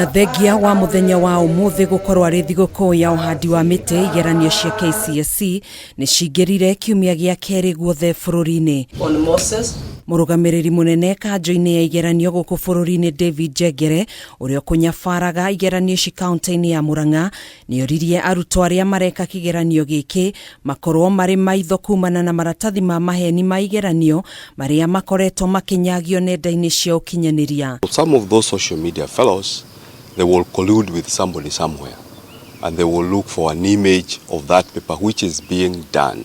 Ona thengia wa muthenya wa umuthi gukorwo ari thigũkũ ya uhandi wa miti, igeranio cia KCSE ni cingirire kiumia gia Keri guothe bũrũri-inĩ. Mũrũgamĩrĩri mũnene kanjũ-inĩ ya igeranio gũkũ bũrũri-inĩ David NJENGERE ũrĩa kũnyabaraga igeranio ci kaunti-inĩ ya MURANG'A nĩoririe arutwo arĩa mareka kigeranio gĩkĩ makorwo marĩ maitho kumana na maratathi ma maheni ma igeranio marĩa makoretwo makinyagio nenda-inĩ cia ũkinyanĩria. Some of those social media fellows, they will collude with somebody somewhere and they will look for an image of that paper which is being done.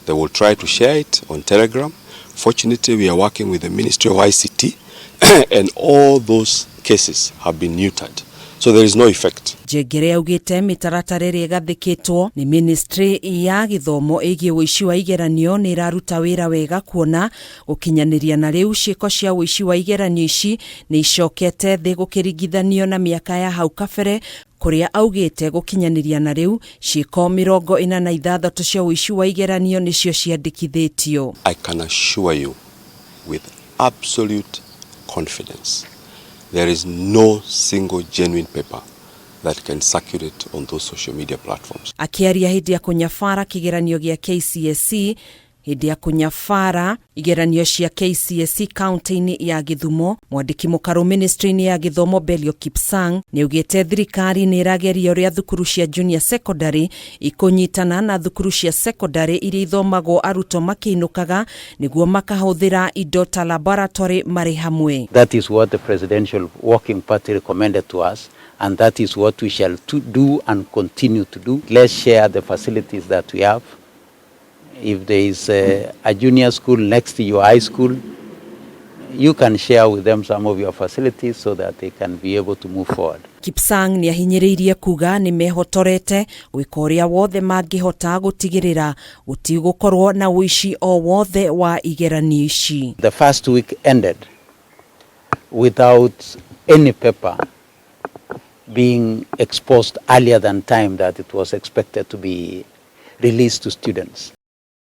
They will try to share it on Telegram. Fortunately, we are working with the Ministry of ICT and all those cases have been neutered. So there is no effect. NJENGERE augite mitaratara ĩrĩa ĩgathĩkĩtwo ni Ministry ya Gĩthomo ĩgiĩ ũici wa igeranio nĩ ĩraruta wĩra wega kuona gũkinyanĩria na rĩu ciĩko cia ũici wa igeranio ici nĩ icokete thĩ gũkĩringithanio na mĩaka ya hau kabere, kũrĩa augite gũkinyanĩria na rĩu ciĩko 46 cia ũici wa igeranio nĩcio ciandĩkithĩtio. I can assure you with absolute confidence there is no single genuine paper that can circulate on those social media platforms. Akiaria hindi ya kunyabara kigeranio gia KCSE, hindi ya kunyabara igeranio cia KCSE kaunti-inĩ ya Githumo, mwandĩki mũkaru ministry-inĩ ya Gĩthomo Gia Kcse nĩaugĩte thirikari nĩĩrageria ũrĩa thukuru cia junior secondary ikũnyitana na thukuru cia secondary iria ithomagwo arutwo makĩinũkaga nĩguo makahũthĩra indo ta laboratory marĩ hamwe. That is what the Presidential Working Party recommended to us, and that is what we shall do and continue to do. Let's share the facilities that we have. If there is a junior school next to your high school, you can share with them some of your facilities so that they can be able to move forward. Kcse nĩahinyĩrĩirie kuga nĩ mehotorete gwĩka ũrĩa wothe mangĩhota gũtigĩrĩra gũtigũkorwo na ũici o wothe wa igeranio ici. The first week ended without any paper being exposed earlier than time that it was expected to be released to students.